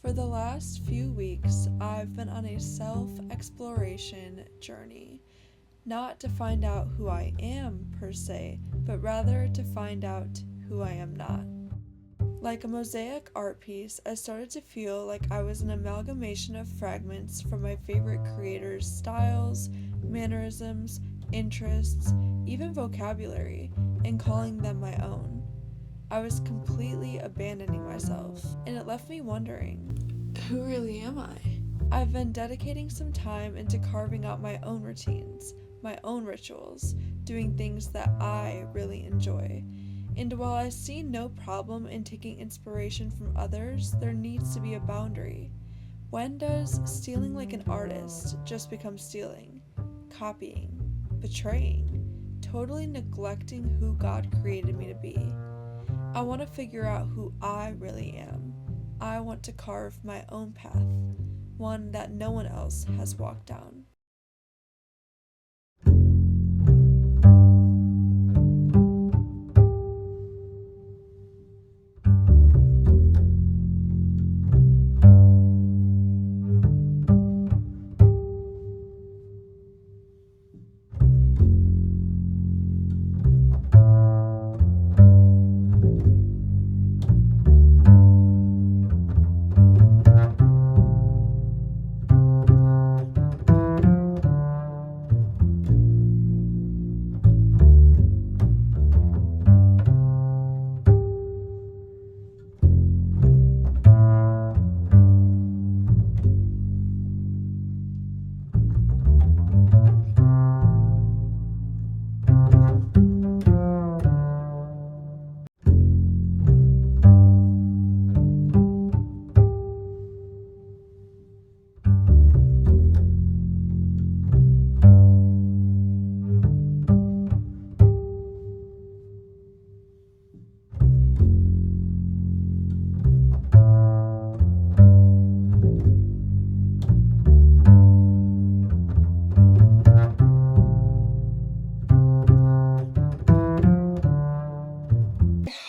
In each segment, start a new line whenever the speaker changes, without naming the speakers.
For the last few weeks, I've been on a self-exploration journey, not to find out who I am per se, but rather to find out who I am not. Like a mosaic art piece, I started to feel like I was an amalgamation of fragments from my favorite creators' styles, mannerisms, interests, even vocabulary, and calling them my own. I was completely abandoning myself, and it left me wondering, who really am I? I've been dedicating some time into carving out my own routines, my own rituals, doing things that I really enjoy. And while I see no problem in taking inspiration from others, there needs to be a boundary. When does stealing like an artist just become stealing, copying, betraying, totally neglecting who God created me to be? I want to figure out who I really am. I want to carve my own path, one that no one else has walked down.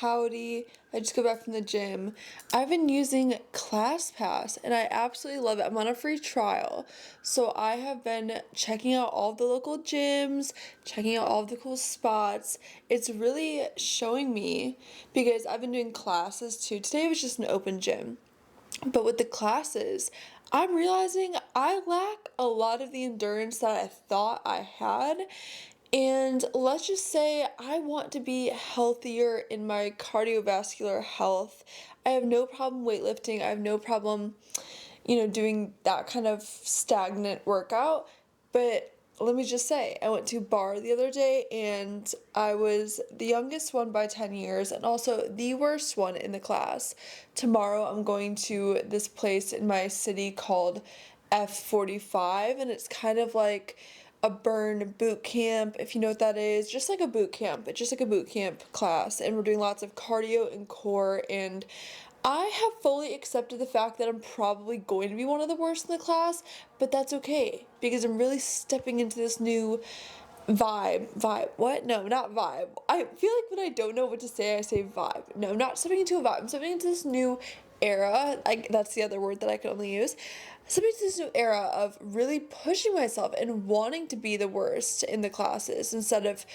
Howdy, I just got back from the gym. I've been using ClassPass and I absolutely love it. I'm on a free trial. So I have been checking out all the local gyms, checking out all the cool spots. It's really showing me because I've been doing classes too. Today was just an open gym. But with the classes, I'm realizing I lack a lot of the endurance that I thought I had. And let's just say I want to be healthier in my cardiovascular health. I have no problem weightlifting. I have no problem, doing that kind of stagnant workout. But let me just say, I went to bar the other day and I was the youngest one by 10 years and also the worst one in the class. Tomorrow I'm going to this place in my city called F45 and it's kind of like a burn boot camp, if you know what that is, just like a boot camp. It's just like a boot camp class, and we're doing lots of cardio and core. And I have fully accepted the fact that I'm probably going to be one of the worst in the class, but that's okay because I'm really stepping into this new vibe. What? No, not vibe. I feel like when I don't know what to say, I say vibe. No, I'm not stepping into a vibe. I'm stepping into this new era. That's the other word that I can only use. Stepping into this new era of really pushing myself and wanting to be the worst in the classes instead of,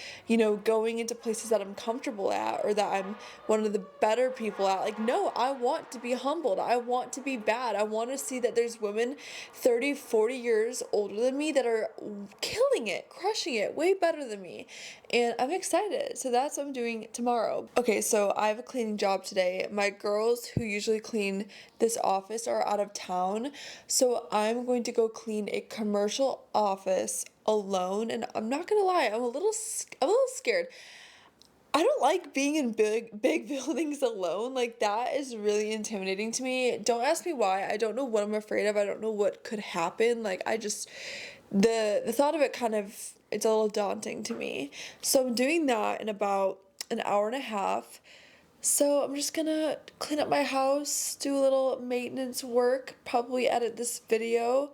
going into places that I'm comfortable at or that I'm one of the better people at. Like, no, I want to be humbled. I want to be bad. I want to see that there's women 30, 40 years older than me that are killing it, crushing it, way better than me. And I'm excited. So that's what I'm doing tomorrow. Okay, so I have a cleaning job today. My girls who usually clean this office are out of town. So I'm going to go clean a commercial office alone. And I'm not gonna lie, I'm a little scared. I don't like being in big buildings alone. Like that is really intimidating to me. Don't ask me why. I don't know what I'm afraid of. I don't know what could happen. Like I just the thought of it kind of it's a little daunting to me. So I'm doing that in about an hour and a half. So I'm just gonna clean up my house, do a little maintenance work, probably edit this video.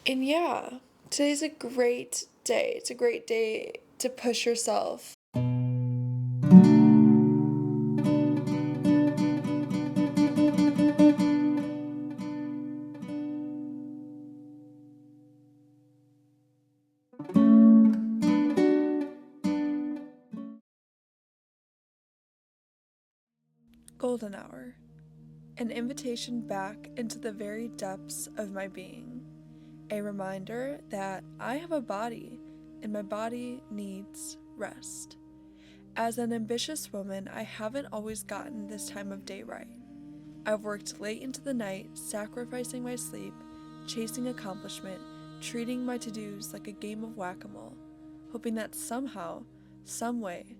And yeah, today's a great day. It's a great day to push yourself. Golden hour. An invitation back into the very depths of my being. A reminder that I have a body and my body needs rest. As an ambitious woman, I haven't always gotten this time of day right. I've worked late into the night, sacrificing my sleep, chasing accomplishment, treating my to-dos like a game of whack-a-mole, hoping that somehow, some way,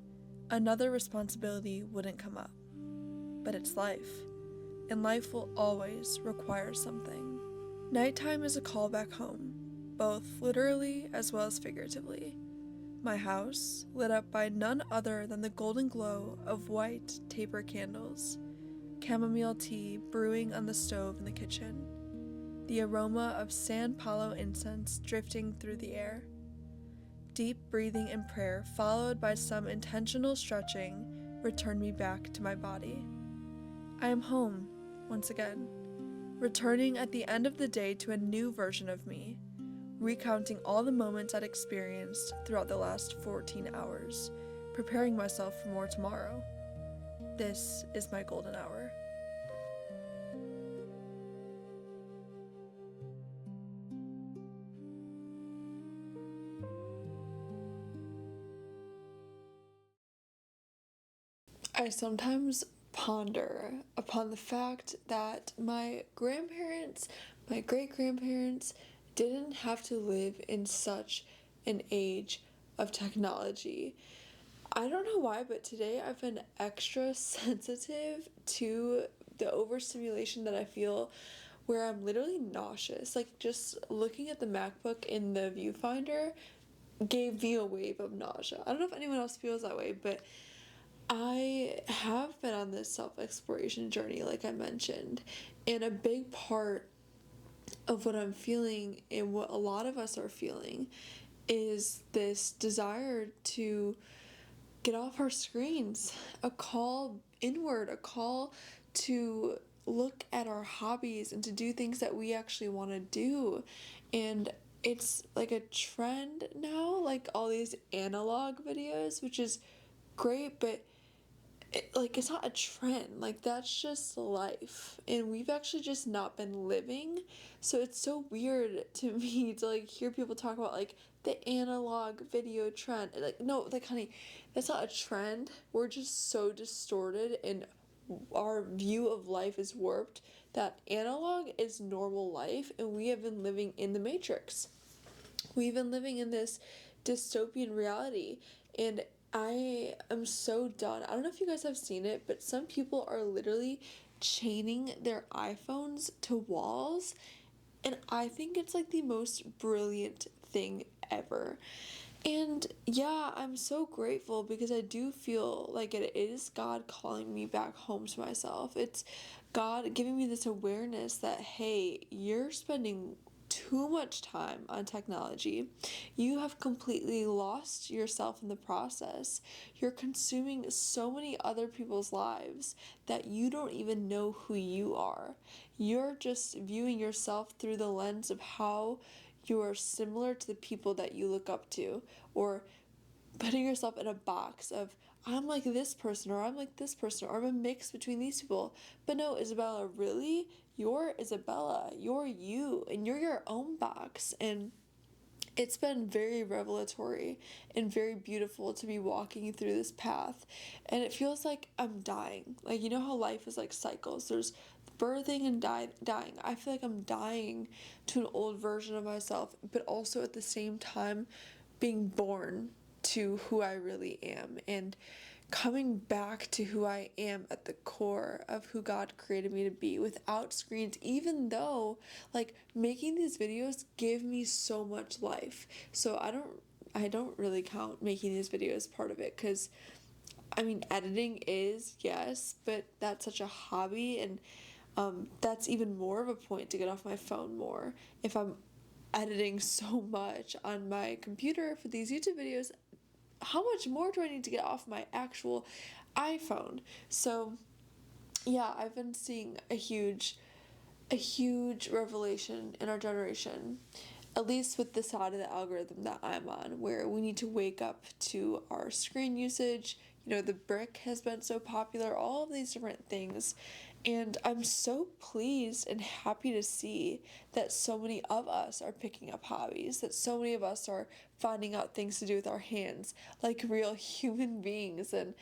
another responsibility wouldn't come up. But it's life, and life will always require something. Nighttime is a call back home, both literally as well as figuratively. My house, lit up by none other than the golden glow of white taper candles, chamomile tea brewing on the stove in the kitchen, the aroma of San Paulo incense drifting through the air. Deep breathing and prayer, followed by some intentional stretching, return me back to my body. I am home, once again, returning at the end of the day to a new version of me, recounting all the moments I'd experienced throughout the last 14 hours, preparing myself for more tomorrow. This is my golden hour. I sometimes ponder upon the fact that my grandparents, my great grandparents, didn't have to live in such an age of technology. I don't know why, but today I've been extra sensitive to the overstimulation that I feel where I'm literally nauseous. Like, just looking at the MacBook in the viewfinder gave me a wave of nausea. I don't know if anyone else feels that way, but I have been on this self-exploration journey, like I mentioned, and a big part of what I'm feeling and what a lot of us are feeling is this desire to get off our screens, a call inward, a call to look at our hobbies and to do things that we actually want to do. And it's like a trend now, like all these analog videos, which is great, but it's not a trend, like that's just life, and we've actually just not been living. So it's so weird to me to like hear people talk about like the analog video trend. Like, no, like, honey, that's not a trend. We're just so distorted and our view of life is warped that analog is normal life, and we have been living in the matrix. We've been living in this dystopian reality, and I am so done. I don't know if you guys have seen it, but some people are literally chaining their iPhones to walls, and I think it's like the most brilliant thing ever. And yeah, I'm so grateful because I do feel like it is God calling me back home to myself. It's God giving me this awareness that, hey, you're spending too much time on technology. You have completely lost yourself in the process. You're consuming so many other people's lives that you don't even know who you are. You're just viewing yourself through the lens of how you are similar to the people that you look up to, or putting yourself in a box of I'm like this person, or I'm like this person, or I'm a mix between these people. But no, Isabella, really? You're Isabella. You're you, and you're your own box. And it's been very revelatory and very beautiful to be walking through this path. And it feels like I'm dying. Like, you know how life is like cycles? There's birthing and dying. I feel like I'm dying to an old version of myself, but also at the same time being born to who I really am and coming back to who I am at the core of who God created me to be without screens, even though like making these videos give me so much life. So I don't really count making these videos part of it, because I mean editing is, yes, but that's such a hobby, and that's even more of a point to get off my phone more. If I'm editing so much on my computer for these YouTube videos, how much more do I need to get off my actual iPhone? So yeah, I've been seeing a huge revelation in our generation, at least with the side of the algorithm that I'm on, where we need to wake up to our screen usage, the brick has been so popular, all of these different things. And I'm so pleased and happy to see that so many of us are picking up hobbies, that so many of us are finding out things to do with our hands, like real human beings. And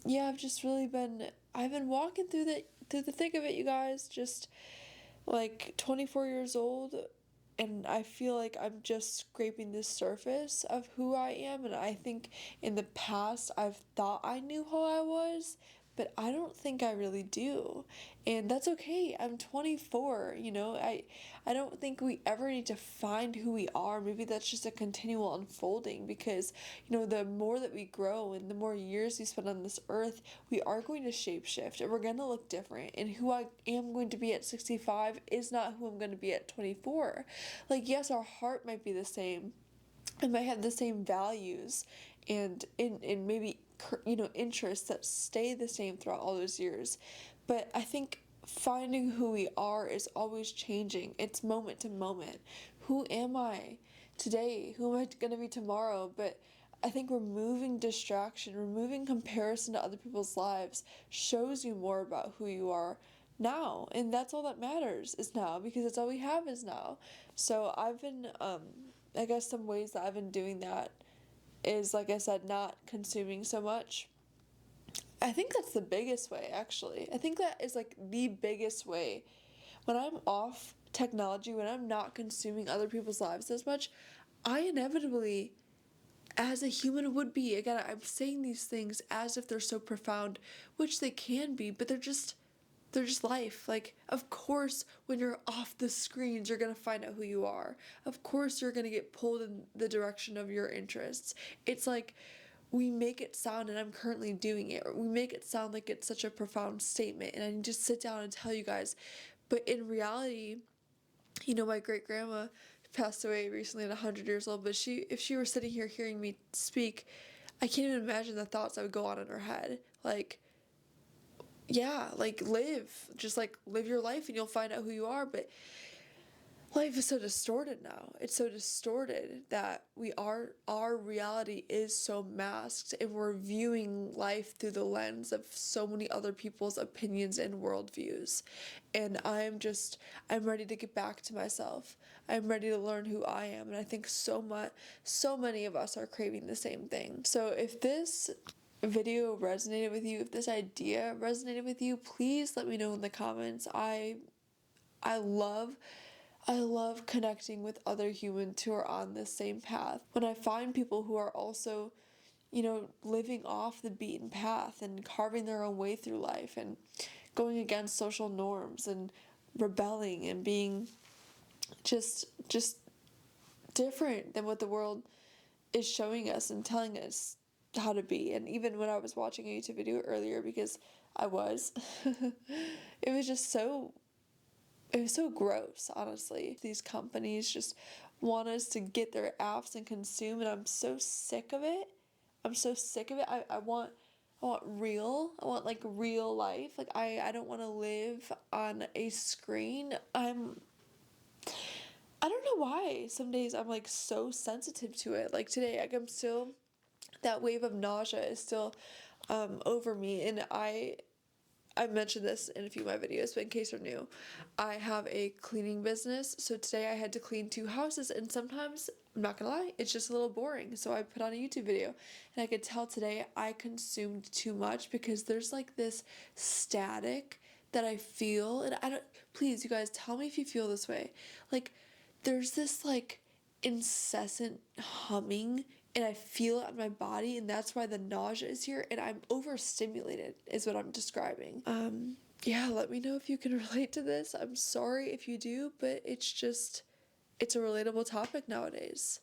yeah, I've been walking through the thick of it, you guys, just like 24 years old, and I feel like I'm just scraping the surface of who I am. And I think in the past I've thought I knew who I was, but I don't think I really do. And that's okay. I'm 24, I don't think we ever need to find who we are. Maybe that's just a continual unfolding, because the more that we grow and the more years we spend on this earth, we are going to shapeshift and we're going to look different. And who I am going to be at 65 is not who I'm going to be at 24. Like, yes, our heart might be the same and might have the same values and in maybe interests that stay the same throughout all those years, but I think finding who we are is always changing. It's moment to moment. Who am I today? Who am I going to be tomorrow? But I think removing distraction, removing comparison to other people's lives shows you more about who you are now. And that's all that matters is now, because that's all we have is now. So I've been, I guess some ways that I've been doing that is, like I said, not consuming so much. I think that's the biggest way, actually. I think that is like the biggest way. When I'm off technology, when I'm not consuming other people's lives as much, I inevitably, as a human would be, again, I'm saying these things as if they're so profound, which they can be, but they're just life. Like, of course, when you're off the screens, you're going to find out who you are. Of course, you're going to get pulled in the direction of your interests. It's like we make it sound, and I'm currently doing it, we make it sound like it's such a profound statement, and I need to sit down and tell you guys. But in reality, my great grandma passed away recently at 100 years old, but if she were sitting here hearing me speak, I can't even imagine the thoughts that would go on in her head. Like, yeah, like live your life and you'll find out who you are. But life is so distorted now. It's so distorted that our reality is so masked, and we're viewing life through the lens of so many other people's opinions and worldviews. And I'm ready to get back to myself. I'm ready to learn who I am. And I think so many of us are craving the same thing. So if this video resonated with you, if this idea resonated with you, please let me know in the comments. I love connecting with other humans who are on the same path. When I find people who are also, living off the beaten path and carving their own way through life and going against social norms and rebelling and being just different than what the world is showing us and telling us how to be. And even when I was watching a YouTube video earlier, because I was, it was just so gross, honestly. These companies just want us to get their apps and consume, and I'm so sick of it. I want I want like real life. Like I don't want to live on a screen. I don't know why some days I'm like so sensitive to it. Like today, like I'm still, that wave of nausea is still over me. And I mentioned this in a few of my videos, but in case you're new, I have a cleaning business. So today I had to clean 2 houses, and sometimes, I'm not gonna lie, it's just a little boring. So I put on a YouTube video, and I could tell today I consumed too much, because there's like this static that I feel, and I don't, please, you guys, tell me if you feel this way. Like, there's this like incessant humming, and I feel it in my body, and that's why the nausea is here, and I'm overstimulated is what I'm describing. Yeah, let me know if you can relate to this. I'm sorry if you do, but it's a relatable topic nowadays.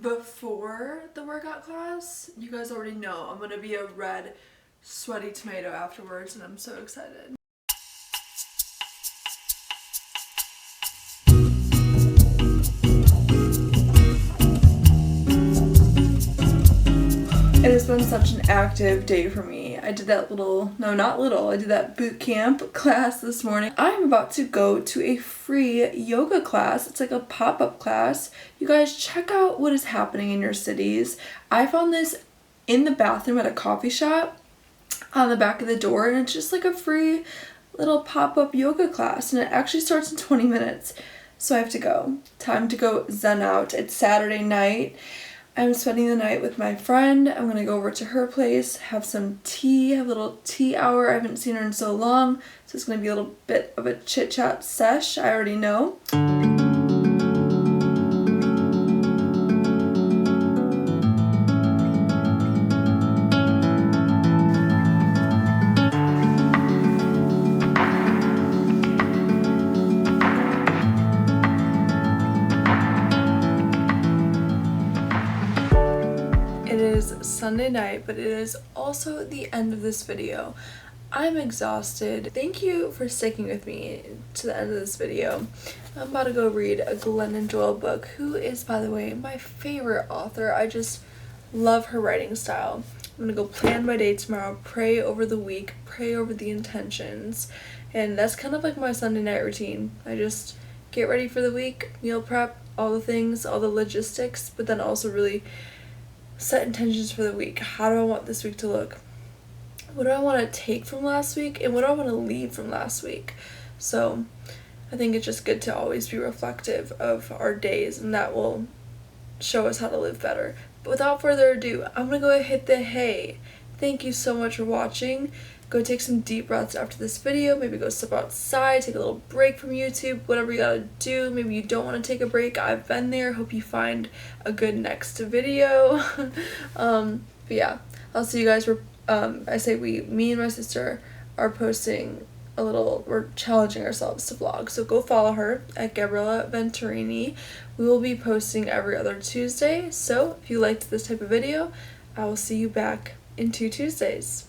Before the workout class, you guys already know I'm gonna be a red, sweaty tomato afterwards, and I'm so excited. It has been such an active day for me. I did that I did that boot camp class this morning. I'm about to go to a free yoga class. It's like a pop-up class. You guys check out what is happening in your cities. I found this in the bathroom at a coffee shop on the back of the door, and it's just like a free little pop-up yoga class, and it actually starts in 20 minutes. So I have to go. Time to go zen out. It's Saturday night. I'm spending the night with my friend. I'm gonna go over to her place, have some tea, have a little tea hour. I haven't seen her in so long, so it's gonna be a little bit of a chit-chat sesh, I already know. Sunday night, but it is also the end of this video. I'm exhausted. Thank you for sticking with me to the end of this video. I'm about to go read a Glennon Doyle book, who is, by the way, my favorite author. I just love her writing style. I'm gonna go plan my day tomorrow, pray over the week, pray over the intentions, and that's kind of like my Sunday night routine. I just get ready for the week, meal prep, all the things, all the logistics, but then also really set intentions for the week. How do I want this week to look? What do I want to take from last week, and what do I want to leave from last week? So I think it's just good to always be reflective of our days, and that will show us how to live better. But without further ado, I'm gonna go hit the hay. Thank you so much for watching. Go take some deep breaths after this video. Maybe go step outside, take a little break from YouTube, whatever you gotta do. Maybe you don't want to take a break. I've been there. Hope you find a good next video. But yeah, I'll see you guys. Me and my sister are posting a little, we're challenging ourselves to vlog. So go follow her at Gabriella Venturini. We will be posting every other Tuesday. So if you liked this type of video, I will see you back in 2 Tuesdays.